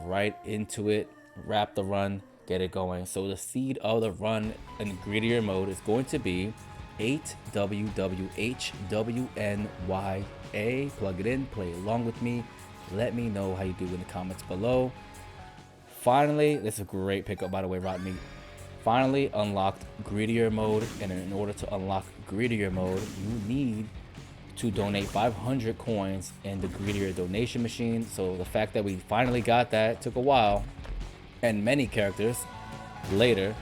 right into it, wrap the run, get it going. So the seed of the run in greedier mode is going to be 8WWHWNYA. Plug it in, play along with me. Let me know how you do in the comments below. Finally, this is a great pickup, by the way, Rotten Meat. Finally unlocked greedier mode, and in order to unlock greedier mode, you need to donate 500 coins in the greedier donation machine. So the fact that we finally got that took a while, and many characters later,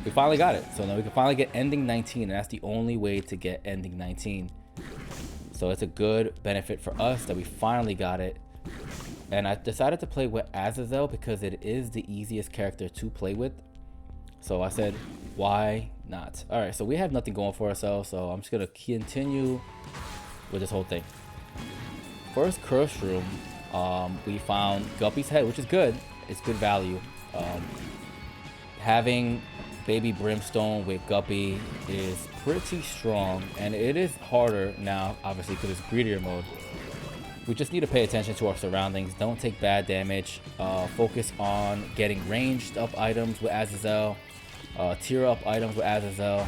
we finally got it. So now we can finally get ending 19, and that's the only way to get ending 19. So it's a good benefit for us that we finally got it. And I decided to play with Azazel because it is the easiest character to play with. So I said, why not? All right, so we have nothing going for ourselves, so I'm just gonna continue with this whole thing. First curse room, we found Guppy's head, which is good. It's good value. Having baby Brimstone with Guppy is pretty strong, and it is harder now, obviously, because it's greedier mode. We just need to pay attention to our surroundings. Don't take bad damage. Focus on getting ranged up items with Azazel. Tier up items with Azazel.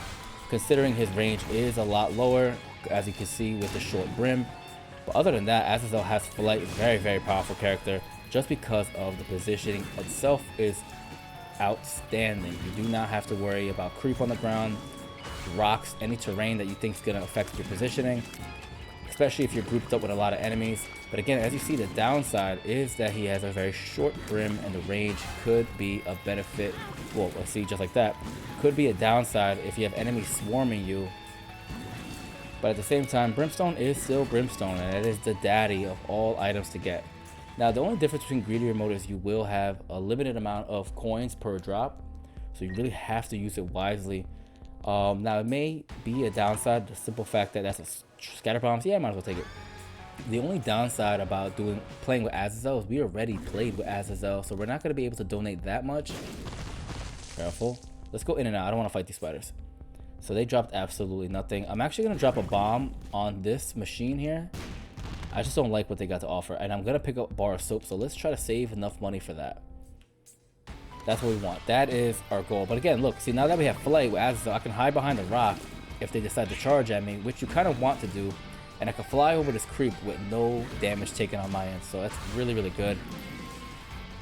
Considering his range is a lot lower, as you can see with the short brim. But other than that, Azazel has flight. Very, very powerful character. Just because of the positioning itself is outstanding. You do not have to worry about creep on the ground, rocks, any terrain that you think is going to affect your positioning, especially if you're grouped up with a lot of enemies. But again, as you see, the downside is that he has a very short brim, and the range could be a benefit. Well, let's see, just like that, could be a downside if you have enemies swarming you. But at the same time, Brimstone is still Brimstone, and it is the daddy of all items to get. Now, the only difference between greedier mode is you will have a limited amount of coins per drop, so you really have to use it wisely. Now, it may be a downside, the simple fact that that's a scatter bombs. Yeah, I might as well take it. The only downside about playing with Azazel is we already played with Azazel, so we're not going to be able to donate that much. Careful. Let's go in and out. I don't want to fight these spiders. So they dropped absolutely nothing. I'm actually going to drop a bomb on this machine here. I just don't like what they got to offer, and I'm going to pick up a bar of soap, so let's try to save enough money for that. That's what we want. That is our goal. But again, look, see, now that we have flight with Azazel, I can hide behind the rock if they decide to charge at me, which you kind of want to do, and I can fly over this creep with no damage taken on my end. So that's really, really good.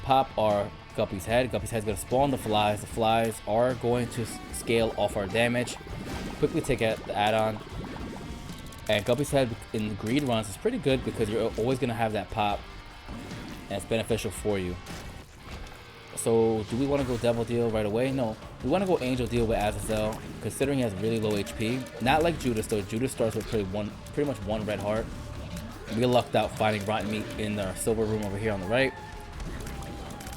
Pop our Guppy's head. Guppy's head's going to spawn the flies. The flies are going to scale off our damage. Quickly take out the add-on. And Guppy's head in greed runs is pretty good because you're always going to have that pop, and it's beneficial for you. So do we want to go Devil Deal right away? No, we want to go Angel Deal with Azazel, considering he has really low HP. Not like Judas though. Judas starts with pretty much one red heart. We lucked out finding Rotten Meat in our silver room over here on the right.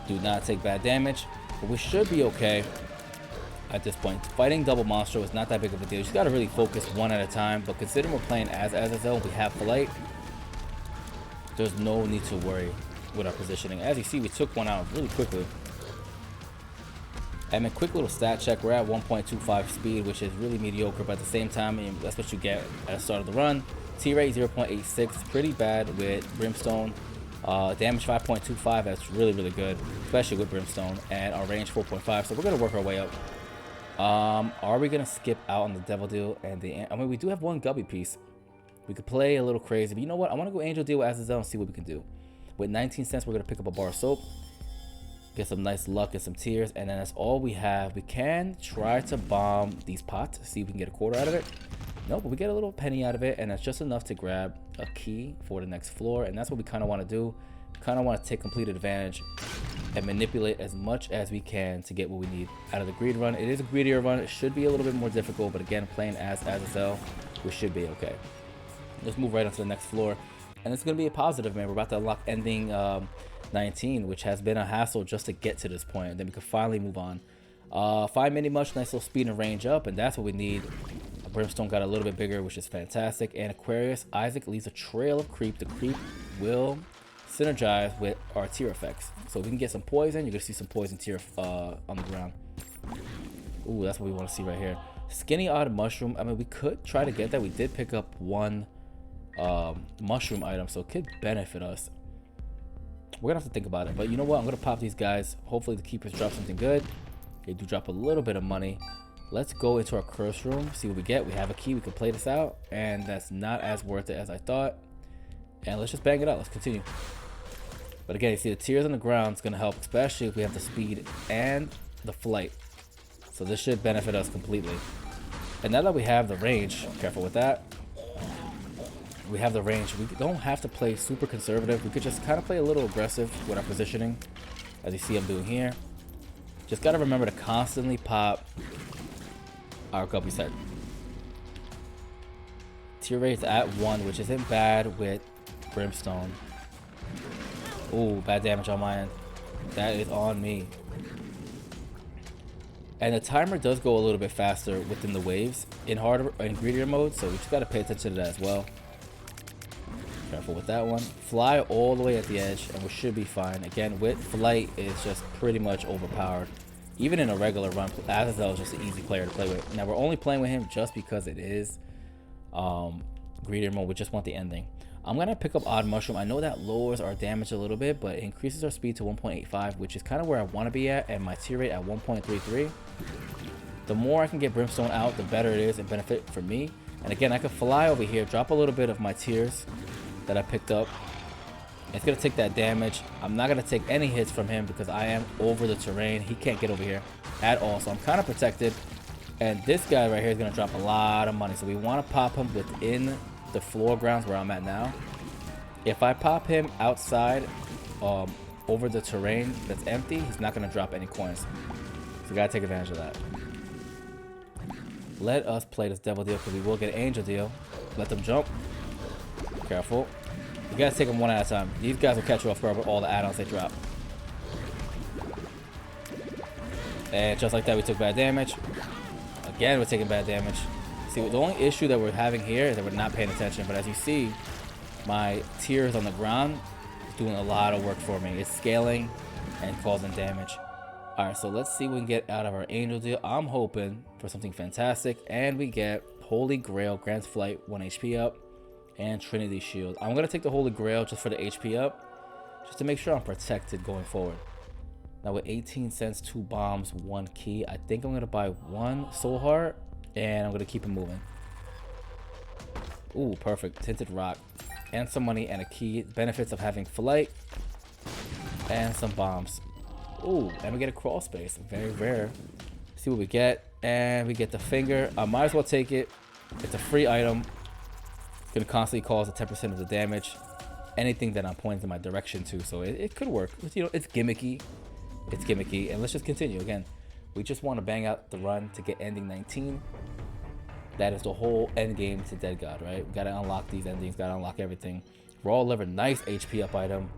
Do not take bad damage, but we should be okay at this point. Fighting Double Monster was not that big of a deal. You just got to really focus one at a time, but considering we're playing as Azazel, we have flight, there's no need to worry with our positioning. As you see, we took one out really quickly. And a quick little stat check, we're at 1.25 speed, which is really mediocre, but at the same time, I mean, that's what you get at the start of the run. T-rate 0.86, pretty bad with Brimstone. Damage 5.25, that's really, really good, especially with Brimstone. And our range 4.5, so we're going to work our way up. Are we going to skip out on the Devil Deal? I mean, we do have one Guppy piece. We could play a little crazy, but you know what? I want to go Angel Deal with Azazel and see what we can do. With 19 cents, we're going to pick up a bar of soap. Get some nice luck and some tears, and then that's all we have. We can try to bomb these pots, see if we can get a quarter out of it. No, but we get a little penny out of it, and that's just enough to grab a key for the next floor, and that's what we kind of want to do. Kind of want to take complete advantage and manipulate as much as we can to get what we need out of the greed run. It is a greedier run. It should be a little bit more difficult, but again, playing as Azazel, we should be okay. Let's move right on to the next floor, and it's going to be a positive, man. We're about to unlock ending 19, which has been a hassle just to get to this point, and then we can finally move on. 5 mini much, nice little speed and range up, and that's what we need. Brimstone got a little bit bigger, which is fantastic. And Aquarius Isaac leaves a trail of creep. The creep will synergize with our tier effects, so we can get some poison. You're gonna see some poison tier on the ground. Ooh, that's what we want to see right here. Skinny odd mushroom. I mean, we could try to get that. We did pick up one mushroom item, so it could benefit us. We're gonna have to think about it. But you know what? I'm gonna pop these guys. Hopefully the keepers drop something good. They do drop a little bit of money. Let's go into our curse room, see what we get. We have a key, we can play this out, and that's not as worth it as I thought. And let's just bang it out. Let's continue. But again, you see the tears on the ground is gonna help, especially if we have the speed and the flight. So this should benefit us completely. And now that we have the range, careful with that. We have the range. We don't have to play super conservative. We could just kind of play a little aggressive with our positioning, as you see I'm doing here. Just got to remember to constantly pop our Guppy's head. Tier rate's at 1, which isn't bad with Brimstone. Ooh, bad damage on my end. That is on me. And the timer does go a little bit faster within the waves in harder and greedier mode, so we just got to pay attention to that as well. Careful with that one. Fly all the way at the edge and we should be fine. Again, with flight is just pretty much overpowered. Even in a regular run, Azazel is just an easy player to play with. Now we're only playing with him just because it is greedier mode. We just want the ending. I'm gonna pick up Odd Mushroom. I know that lowers our damage a little bit, but it increases our speed to 1.85, which is kind of where I want to be at, and my tier rate at 1.33. The more I can get Brimstone out, the better it is and benefit for me. And again, I could fly over here, drop a little bit of my tiers that I picked up. It's gonna take that damage. I'm not gonna take any hits from him because I am over the terrain. He can't get over here at all, so I'm kind of protected. And this guy right here is gonna drop a lot of money, so we want to pop him within the floor grounds where I'm at now. If I pop him outside over the terrain that's empty, he's not gonna drop any coins, so we gotta take advantage of that. Let us play this devil deal because we will get an angel deal. Let them jump. Careful. You gotta take them one at a time. These guys will catch you off guard with all the add-ons they drop. And just like that, we took bad damage. Again, we're taking bad damage. See, the only issue that we're having here is that we're not paying attention. But as you see, my tiers on the ground is doing a lot of work for me. It's scaling and causing damage. Alright, so let's see what we can get out of our angel deal. I'm hoping for something fantastic. And we get Holy Grail, Grants Flight, 1 HP up. And Trinity Shield. I'm going to take the Holy Grail just for the HP up, just to make sure I'm protected going forward. Now with 18 cents, 2 bombs, 1 key, I think I'm going to buy 1 Soul Heart, and I'm going to keep it moving. Ooh, perfect. Tinted Rock. And some money and a key. Benefits of having flight. And some bombs. Ooh, and we get a crawl space. Very rare. See what we get. And we get the finger. I might as well take it. It's a free item. It's going to constantly cause a 10% of the damage. Anything that I'm pointing in my direction to. So it could work. You know, it's gimmicky. It's gimmicky. And let's just continue. Again, we just want to bang out the run to get ending 19. That is the whole end game to Dead God, right? We got to unlock these endings. Got to unlock everything. Raw Liver, nice HP up item.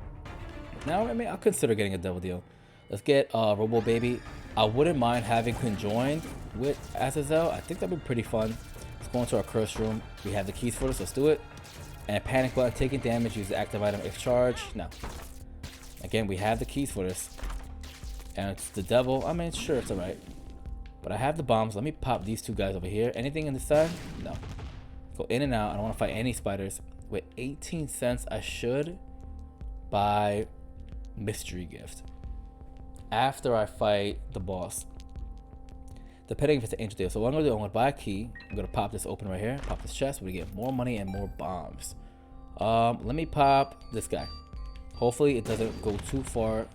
Now, I mean, I'll consider getting a double deal. Let's get Robo Baby. I wouldn't mind having conjoined with Azazel. I think that'd be pretty fun. Let's go into our curse room. We have the keys for this. Let's do it. And Panic Button, taking damage, use the active item if charged. No. Again, we have the keys for this. And it's the devil. I mean, sure, it's alright. But I have the bombs. Let me pop these two guys over here. Anything in this side? No. Go in and out. I don't want to fight any spiders. With 18 cents, I should buy Mystery Gift after I fight the boss, depending if it's an angel deal. So what I'm gonna do, I'm gonna buy a key. I'm gonna pop this open right here, pop this chest. We're gonna get more money and more bombs. Let me pop this guy. Hopefully it doesn't go too far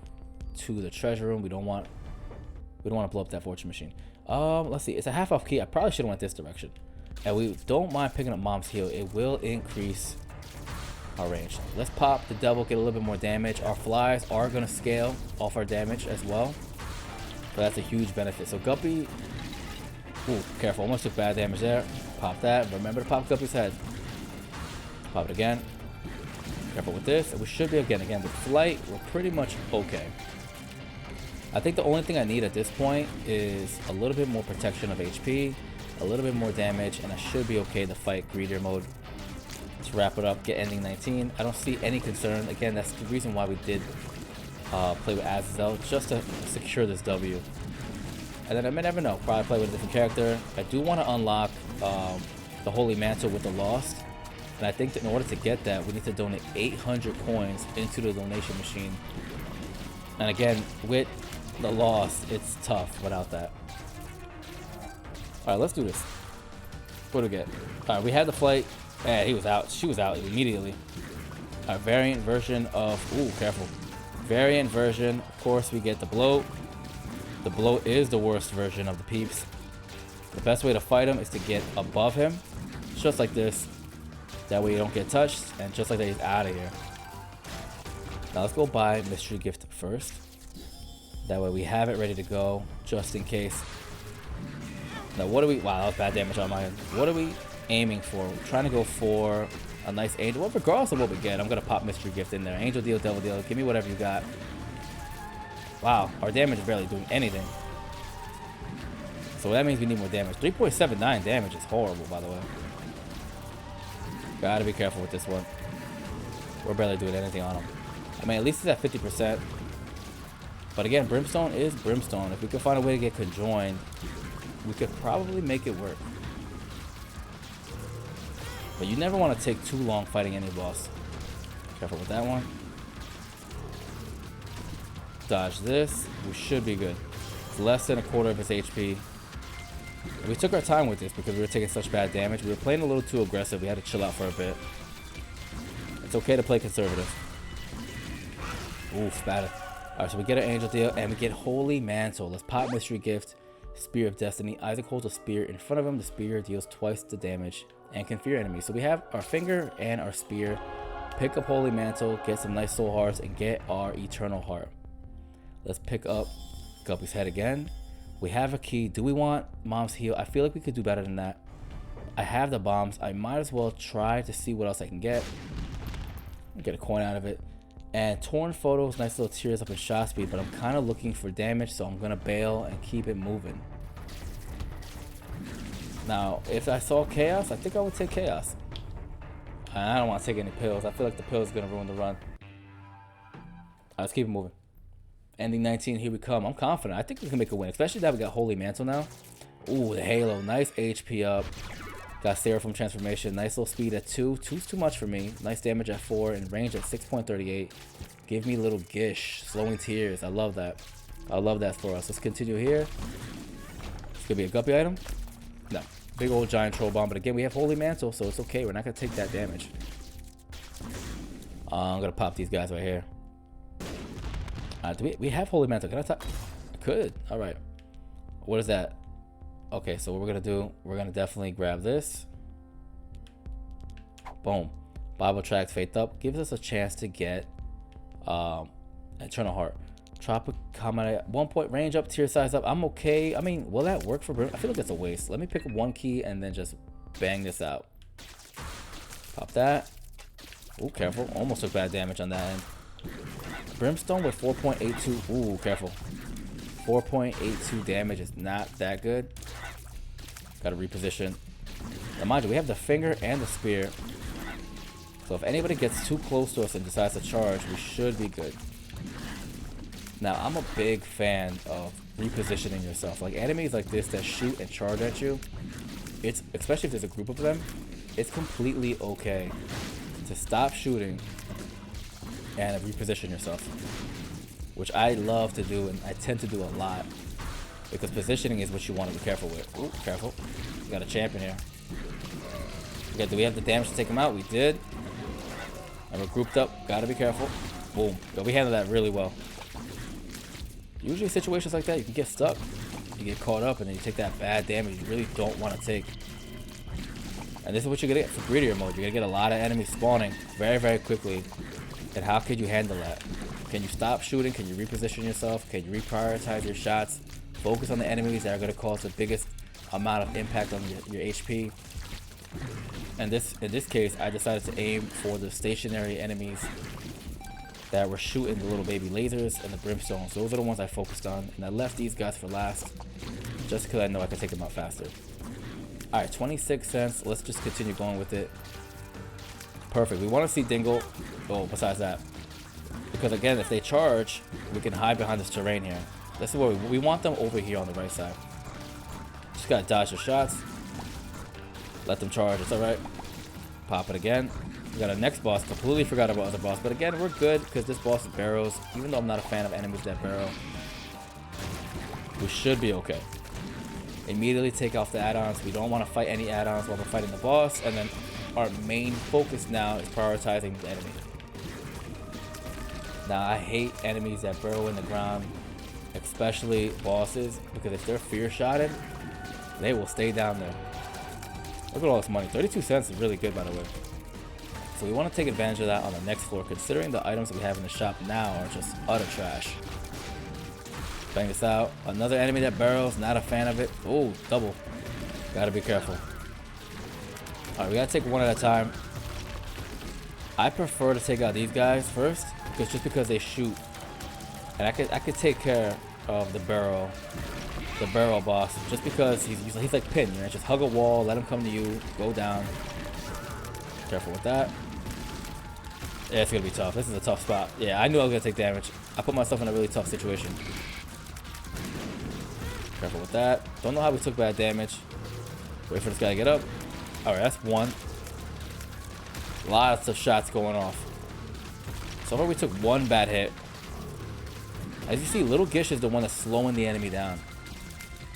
to the treasure room. We don't want to blow up that fortune machine. Let's see, it's a half off key. I probably should have went this direction. And we don't mind picking up Mom's Heal. It will increase our range. Let's pop the devil, get a little bit more damage. Our flies are going to scale off our damage as well, so that's a huge benefit. So Guppy, ooh, careful, almost took bad damage there. Pop that. Remember to pop Guppy's head. Pop it again. Careful with this. We should be again with flight. We're pretty much okay. I think the only thing I need at this point is a little bit more protection of HP, a little bit more damage, and I should be okay to fight greedier mode. To wrap it up, get ending 19. I don't see any concern. Again, that's the reason why we did play with Azazel, just to secure this W. And then I may never know, probably play with a different character. I do want to unlock the Holy Mantle with the Lost. And I think that in order to get that, we need to donate 800 coins into the donation machine. And again, with the loss, it's tough without that. Alright, let's do this. What do we get? Alright, we had the flight. And he was out. She was out immediately. Alright, variant version of... Ooh, careful. Variant version. Of course, we get the bloat. The bloat is the worst version of the peeps. The best way to fight him is to get above him. Just like this. That way you don't get touched. And just like that, he's out of here. Now let's go buy mystery gift first. That way we have it ready to go, just in case. Now what are we... Wow, that was bad damage on my end. What are we aiming for? We're trying to go for a nice angel. Well, regardless of what we get, I'm going to pop mystery gift in there. Angel deal, devil deal. Give me whatever you got. Wow, our damage is barely doing anything. So that means we need more damage. 3.79 damage is horrible, by the way. Gotta be careful with this one. We're barely doing anything on him. I mean, at least it's at 50%. But again, Brimstone is Brimstone. If we could find a way to get conjoined, we could probably make it work. But you never want to take too long fighting any boss. Careful with that one. Dodge this. We should be good. It's less than a quarter of his HP. And we took our time with this because we were taking such bad damage. We were playing a little too aggressive. We had to chill out for a bit. It's okay to play conservative. Ooh, spatter. Alright, so we get an angel deal and we get Holy Mantle. Let's pop mystery gift. Spear of Destiny. Isaac holds a spear in front of him. The spear deals twice the damage and can fear enemies. So we have our finger and our spear. Pick up Holy Mantle, get some nice soul hearts, and get our Eternal Heart. Let's pick up Guppy's head again. We have a key. Do we want Mom's Heal? I feel like we could do better than that. I have the bombs. I might as well try to see what else I can get. Get a coin out of it. And Torn Photos, nice little tears up in shot speed, but I'm kind of looking for damage, so I'm going to bail and keep it moving. Now, if I saw Chaos, I think I would take Chaos. I don't want to take any pills. I feel like the pills are going to ruin the run. Let's keep it moving. Ending 19, here we come. I'm confident. I think we can make a win, especially that we got Holy Mantle now. Ooh, the Halo. Nice HP up. Got Seraphim Transformation. Nice little speed at 2. 2's too much for me. Nice damage at 4 and range at 6.38. Give me a little Gish. Slowing Tears. I love that. I love that for us. Let's continue here. It's going to be a Guppy item. No. Big old giant troll bomb. But again, we have Holy Mantle, so it's okay. We're not going to take that damage. I'm going to pop these guys right here. Do we have Holy Mantle? Can I talk? Could. All right. What is that? Okay, so what we're going to do, we're going to definitely grab this. Boom. Bible Tracks Faith Up gives us a chance to get Eternal Heart. Tropic Comment, 1 point range up, tier size up. I'm okay. I mean, will that work for Brim? I feel like it's a waste. Let me pick up one key and then just bang this out. Pop that. Ooh, careful. Almost took bad damage on that end. Brimstone with 4.82. Ooh, careful. 4.82 damage is not that good. Gotta reposition. Now, mind you, we have the finger and the spear. So if anybody gets too close to us and decides to charge, we should be good. Now, I'm a big fan of repositioning yourself. Like enemies like this that shoot and charge at you, it's especially if there's a group of them, it's completely okay to stop shooting and reposition yourself, which I love to do and I tend to do a lot because positioning is what you want to be careful with. Ooh, careful. We got a champion here. Okay, do we have the damage to take him out? We did. And we're grouped up. Gotta be careful. Boom. But we handled that really well. Usually situations like that, you can get stuck. You get caught up and then you take that bad damage you really don't want to take. And this is what you're going to get for greedier mode. You're going to get a lot of enemies spawning very, very quickly. And how could you handle that? Can you stop shooting? Can you reposition yourself? Can you reprioritize your shots? Focus on the enemies that are going to cause the biggest amount of impact on your HP. And in this case, I decided to aim for the stationary enemies that were shooting the little baby lasers and the brimstones. Those are the ones I focused on. And I left these guys for last just because I know I can take them out faster. Alright, 26 cents. Let's just continue going with it. Perfect. We want to see Dingle. Oh, besides that. Because again, if they charge, we can hide behind this terrain here. This is where we want them over here on the right side. Just gotta dodge the shots. Let them charge. It's alright. Pop it again. We got our next boss. Completely forgot about other boss. But again, we're good because this boss barrels. Even though I'm not a fan of enemies that barrel, we should be okay. Immediately take off the add-ons. We don't want to fight any add-ons while we're fighting the boss. And then our main focus now is prioritizing the enemy. Now, I hate enemies that burrow in the ground, especially bosses, because if they're fear-shotted, they will stay down there. Look at all this money. 32 cents is really good, by the way. So we want to take advantage of that on the next floor, considering the items that we have in the shop now are just utter trash. Bang this out. Another enemy that barrels. Not a fan of it. Oh, double. Gotta be careful. Alright, we gotta take one at a time. I prefer to take out these guys first, just because they shoot. And I could take care of the barrel boss, just because he's like Pin, you know, just hug a wall, let him come to you, go down. Careful with that. Yeah, it's gonna be tough. This is a tough spot. Yeah, I knew I was gonna take damage. I put myself in a really tough situation. Careful with that. Don't know how we took bad damage. Wait for this guy to get up. Alright, that's one. Lots of shots going off. So far we took one bad hit. As you see, Little Gish is the one that's slowing the enemy down.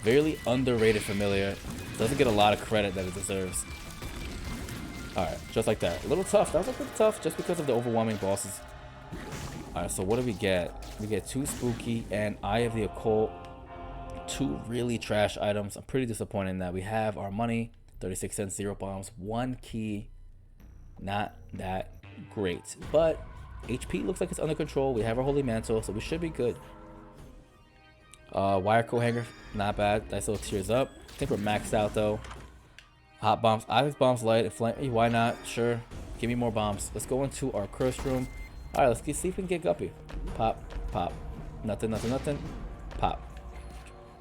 Very underrated familiar. Doesn't get a lot of credit that it deserves. Alright, just like that. A little tough. That was a little tough just because of the overwhelming bosses. Alright, so what do we get? We get 2 Spooky and Eye of the Occult. 2 really trash items. I'm pretty disappointed in that. We have our money, 36 cents, 0 bombs, 1 key. Not that great. But HP looks like it's under control. We have our Holy Mantle, so we should be good. Wire coat hanger, not bad. Nice little tears up. I think we're maxed out though. Hot bombs, Onyx bombs light, flame. Why not? Sure. Give me more bombs. Let's go into our curse room. Alright, let's see if we can get Guppy. Pop, pop. Nothing, nothing, nothing. Pop.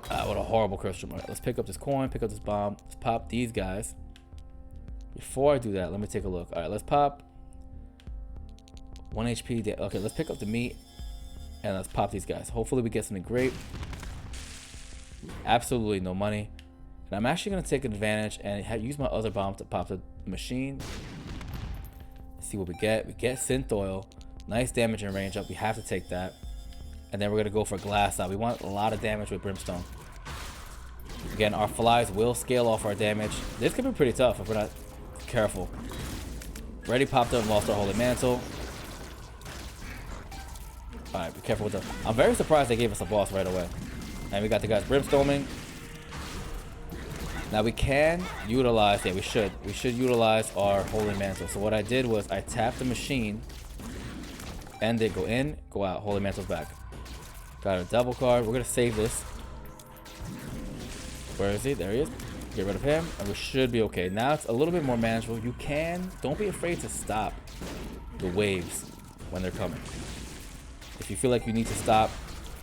What a horrible curse room. Alright, let's pick up this coin, pick up this bomb. Let's pop these guys. Before I do that, let me take a look. Alright, let's pop 1 HP. Okay, let's pick up the meat and let's pop these guys. Hopefully we get something great. Absolutely no money. And I'm actually going to take advantage and use my other bomb to pop the machine. Let's see what we get. We get Synth Oil. Nice damage and range up. We have to take that. And then we're going to go for Glass Eye. We want a lot of damage with Brimstone. Again, our flies will scale off our damage. This could be pretty tough if we're not careful. Already popped up and lost our Holy Mantle. Alright, be careful with the... I'm very surprised they gave us a boss right away. And we got the guys Brimstoning. Now we can utilize... Yeah, we should. We should utilize our Holy Mantle. So what I did was I tapped the machine. And they go in, go out. Holy Mantle's back. Got a double card. We're going to save this. Where is he? There he is. Get rid of him. And we should be okay. Now it's a little bit more manageable. You can... Don't be afraid to stop the waves when they're coming. If you feel like you need to stop,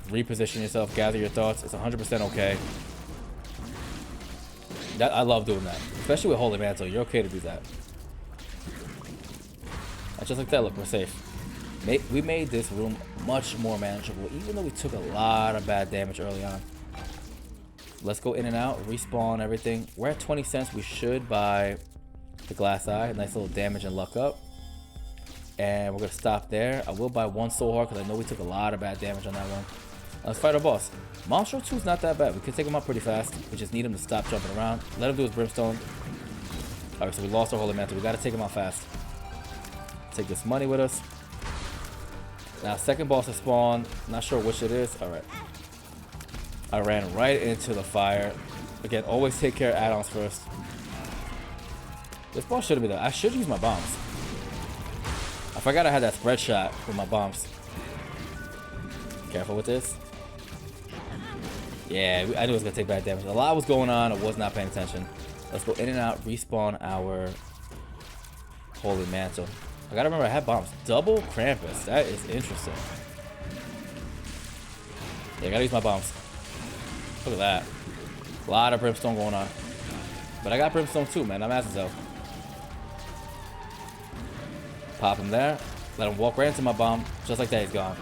reposition yourself, gather your thoughts, it's 100% okay. I love doing that. Especially with Holy Mantle, you're okay to do that. And just like that, look, we're safe. We made this room much more manageable, even though we took a lot of bad damage early on. Let's go in and out, respawn everything. We're at 20 cents. We should buy the Glass Eye. Nice little damage and luck up. And we're going to stop there. I will buy 1 Soul Heart because I know we took a lot of bad damage on that one. Let's fight our boss. Monstro 2 is not that bad. We can take him out pretty fast. We just need him to stop jumping around. Let him do his Brimstone. Alright, so we lost our Holy Mantle. We got to take him out fast. Take this money with us. Now, second boss has spawned. Not sure which it is. Alright. I ran right into the fire. Again, always take care of add-ons first. This boss shouldn't be there. I should use my bombs. I forgot I had that spread shot with my bombs. Careful with this. Yeah, I knew it was going to take bad damage. A lot was going on. I was not paying attention. Let's go in and out. Respawn our Holy Mantle. I got to remember I had bombs. Double Krampus. That is interesting. Yeah, I got to use my bombs. Look at that. A lot of Brimstone going on. But I got Brimstone too, man. I'm asking so. Pop him there. Let him walk right into my bomb. Just like that, he's gone.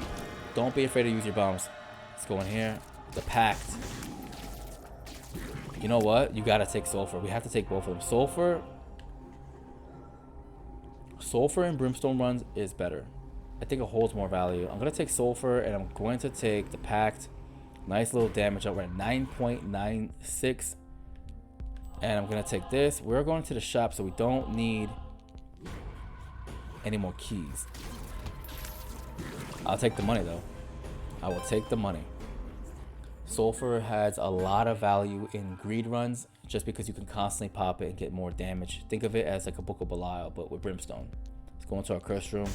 Don't be afraid to use your bombs. Let's go in here. The Pact. You know what? You gotta take Sulfur. We have to take both of them. Sulfur Sulfur and Brimstone runs is better. I think it holds more value. I'm going to take Sulfur, and I'm going to take the Pact. Nice little damage up. We're at 9.96. And I'm going to take this. We're going to the shop, so we don't need any more keys. I'll take the money, though. I will take the money. Sulfur has a lot of value in greed runs just because you can constantly pop it and get more damage. Think of it as like a Book of Belial, but with Brimstone. Let's go into our curse room.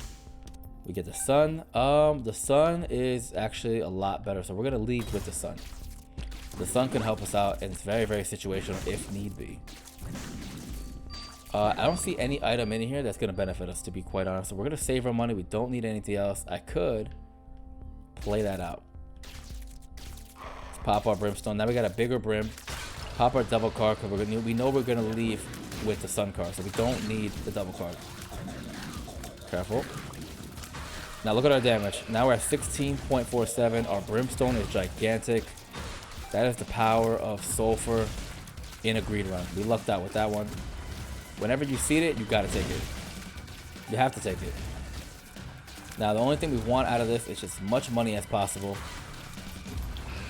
We get the sun. The sun is actually a lot better, so we're gonna lead with the sun. The sun can help us out, and it's very, very situational if need be. I don't see any item in here that's gonna benefit us, to be quite honest. So we're gonna save our money. We don't need anything else. I could play that out. Let's pop our Brimstone. Now we got a bigger Brim. Pop our double card because we know we're gonna leave with the sun card, so we don't need the double card. Careful. Now look at our damage. Now we're at 16.47. Our Brimstone is gigantic. That is the power of Sulfur in a greed run. We lucked out with that one. Whenever you see it, you gotta take it. You have to take it. Now the only thing we want out of this is just as much money as possible.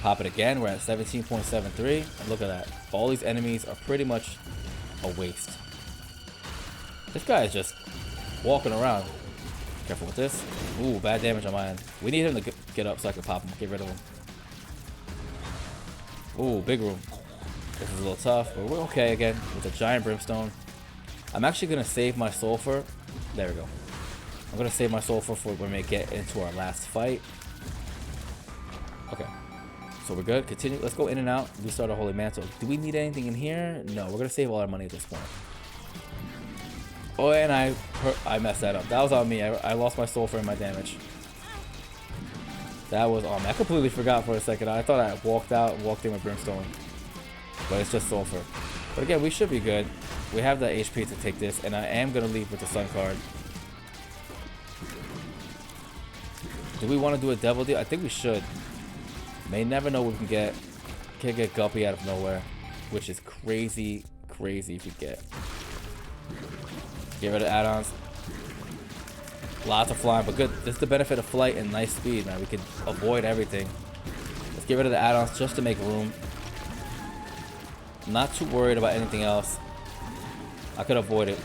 Pop it again. We're at 17.73. And look at that. All these enemies are pretty much a waste. This guy is just walking around. Careful with this. Ooh, bad damage on my end. We need him to get up so I can pop him. Get rid of him. Ooh, big room. This is a little tough, but we're okay again with a giant Brimstone. I'm actually going to save my Sulfur. There we go. I'm going to save my Sulfur for when we get into our last fight. Okay. So we're good. Continue. Let's go in and out. Restart our Holy Mantle. Do we need anything in here? No, we're going to save all our money at this point. Oh, and I messed that up. That was on me. I lost my Sulfur and my damage. That was on me. I completely forgot for a second. I thought I walked in with Brimstone. But it's just Sulfur. But again, we should be good. We have the HP to take this, and I am going to leave with the Sun card. Do we want to do a Devil Deal? I think we should. May never know what we can get. Can't get Guppy out of nowhere, which is crazy, crazy if we get. Get rid of add-ons. Lots of flying, but good. This is the benefit of flight and nice speed, man. We can avoid everything. Let's get rid of the add-ons just to make room. I'm not too worried about anything else. I could avoid it.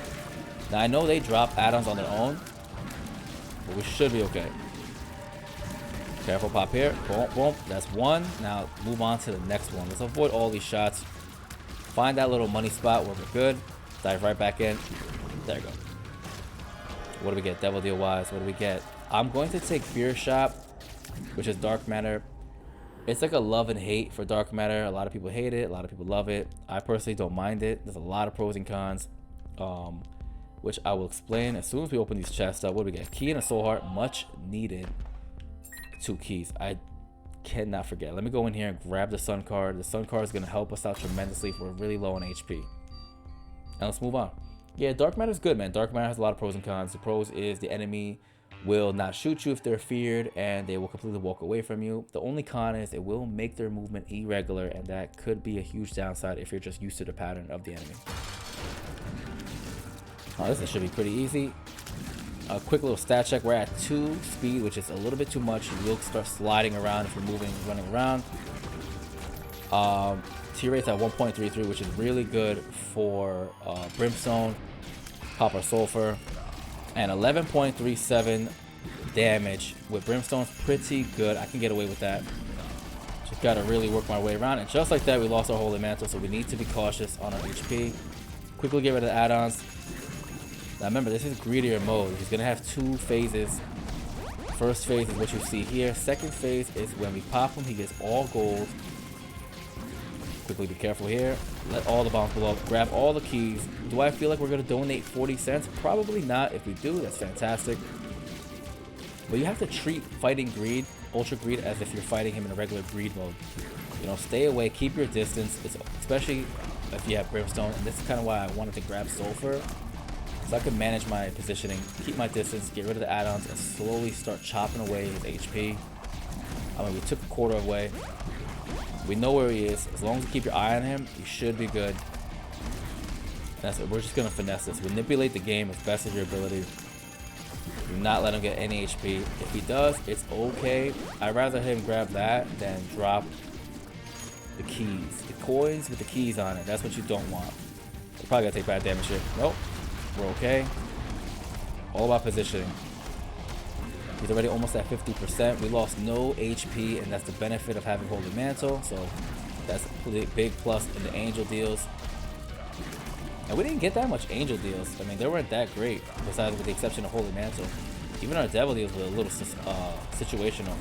Now, I know they drop add-ons on their own, but we should be okay. Careful, pop here. Boom, boom. That's one. Now, move on to the next one. Let's avoid all these shots. Find that little money spot where we're good. Dive right back in. There you go. What do we get? Devil Deal wise, what do we get? I'm going to take Fear Shop, which is Dark Matter. It's like a love and hate for Dark Matter. A lot of people hate it. A lot of people love it. I personally don't mind it. There's a lot of pros and cons, which I will explain as soon as we open these chests up. What do we get? Key and a Soul Heart. Much needed. 2 keys. I cannot forget. Let me go in here and grab the Sun card. The Sun card is going to help us out tremendously if we're really low on HP. And let's move on. Yeah, Dark Matter is good, man. Dark Matter has a lot of pros and cons. The pros is the enemy will not shoot you if they're feared, and they will completely walk away from you. The only con is it will make their movement irregular, and that could be a huge downside if you're just used to the pattern of the enemy. This should be pretty easy. A quick little stat check. We're at 2 speed, which is a little bit too much. We'll start sliding around if we're moving, running around. T rate's at 1.33, which is really good for Brimstone. Pop our Sulfur. And 11.37 damage with Brimstone's pretty good. I can get away with that. Just gotta really work my way around. And just like that, we lost our Holy Mantle, so we need to be cautious on our HP. Quickly get rid of the add-ons. Now remember, this is greedier mode. He's gonna have 2 phases. First phase is what you see here. Second phase is when we pop him, he gets all gold. Quickly be careful here. Let all the bombs blow up. Grab all the keys. Do I feel like we're going to donate 40 cents? Probably not. If we do, that's fantastic. But you have to treat fighting greed, ultra greed, as if you're fighting him in a regular greed mode. You know, stay away. Keep your distance, especially if you have Brimstone. And this is kind of why I wanted to grab Sulfur. So I can manage my positioning, keep my distance, get rid of the add-ons, and slowly start chopping away his HP. I mean, we took a quarter away. We know where he is. As long as you keep your eye on him, you should be good. That's it. We're just going to finesse this. Manipulate the game as best as your ability. Do not let him get any HP. If he does, it's okay. I'd rather him grab that than drop the keys. The coins with the keys on it. That's what you don't want. We're probably gonna take bad damage here. Nope. We're okay. All about positioning. He's already almost at 50%. We lost no HP, and that's the benefit of having Holy Mantle. So that's a big plus in the angel deals. And we didn't get that much angel deals. I mean, they weren't that great, besides with the exception of Holy Mantle. Even our devil deals were a little situational.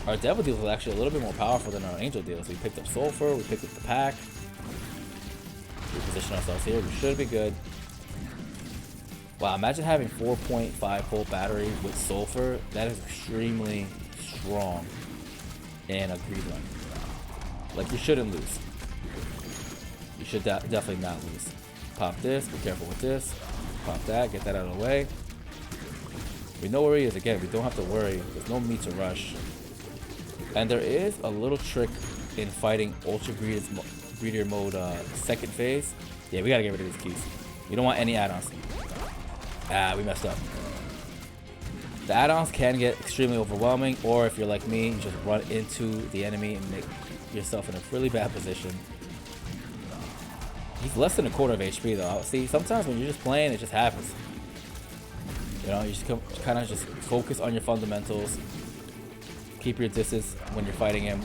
Our devil deals was actually a little bit more powerful than our angel deals. We picked up Sulfur, we picked up the pack. We position ourselves here. We should be good. Wow, imagine having 4.5 volt battery with Sulfur. That is extremely strong in a greed run. Like, you shouldn't lose. You should definitely not lose. Pop this, be careful with this. Pop that, get that out of the way. We know where he is. Again, we don't have to worry. There's no need to rush. And there is a little trick in fighting Ultra Greedier mode second phase. Yeah, we gotta get rid of these keys. You don't want any add-ons. Ah, we messed up. The add-ons can get extremely overwhelming, or if you're like me, you just run into the enemy and make yourself in a really bad position. He's less than a quarter of HP though. See, sometimes when you're just playing, it just happens. You know, you just kind of just focus on your fundamentals. Keep your distance when you're fighting him,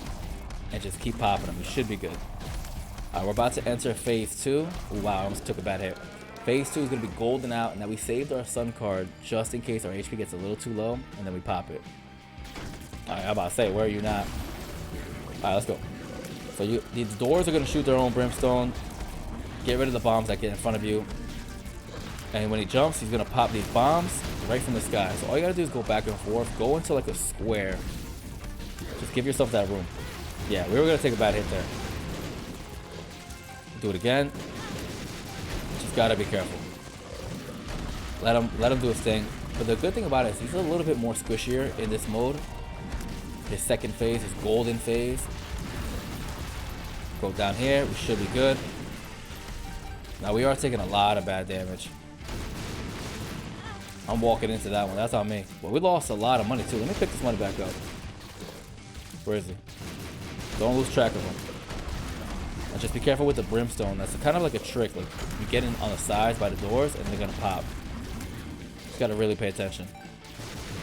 and just keep popping him. You should be good. We're about to enter phase 2. Ooh, wow, I almost took a bad hit. Phase 2 is going to be golden out, and now we saved our sun card just in case our HP gets a little too low, and then we pop it. Alright, I'm about to say, where are you not? Alright, let's go. So these doors are going to shoot their own brimstone. Get rid of the bombs that get in front of you. And when he jumps, he's going to pop these bombs right from the sky. So all you got to do is go back and forth. Go into like a square. Just give yourself that room. Yeah, we were going to take a bad hit there. Do it again. Just got to be careful. Let him do his thing. But the good thing about it is he's a little bit more squishier in this mode. His second phase, his golden phase. Go down here. We should be good. Now we are taking a lot of bad damage. I'm walking into that one. That's on me. Well, we lost a lot of money too. Let me pick this money back up. Where is he? Don't lose track of him. And just be careful with the brimstone. That's kind of like a trick. Like, you get in on the sides by the doors and they're gonna pop. Just gotta really pay attention.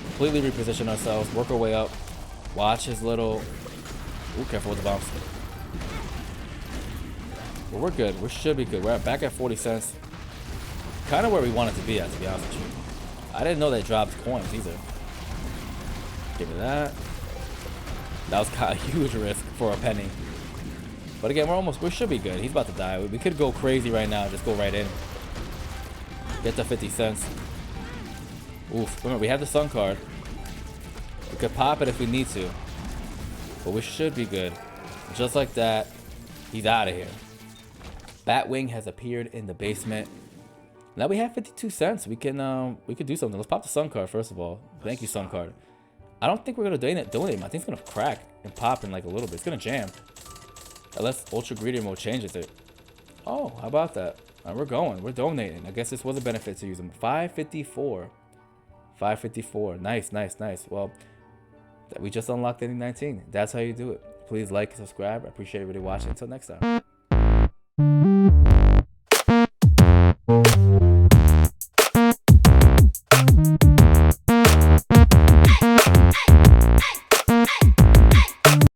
Completely reposition ourselves. Work our way up. Watch his little. Ooh, careful with the bombs. Well, we're good. We should be good. We're back at 40 cents. Kind of where we wanted to be at, to be honest with you. I didn't know they dropped coins either. Give me that. That was kind of a huge risk for a penny. But again, we should be good. He's about to die. We could go crazy right now. Just go right in. Get the 50 cents. Oof. Remember, we have the sun card. We could pop it if we need to. But we should be good. Just like that, he's out of here. Batwing has appeared in the basement. Now we have 52 cents. We could do something. Let's pop the sun card first of all. Thank you, sun card. I don't think we're gonna donate him. I think it's gonna crack and pop in like a little bit. It's gonna jam. Unless Ultra Greedier mode changes it. Oh, how about that? We're going. We're donating. I guess this was a benefit to use them. 554. 554. Nice, nice, nice. Well, we just unlocked ending 19. That's how you do it. Please like and subscribe. I appreciate everybody watching. Until next time.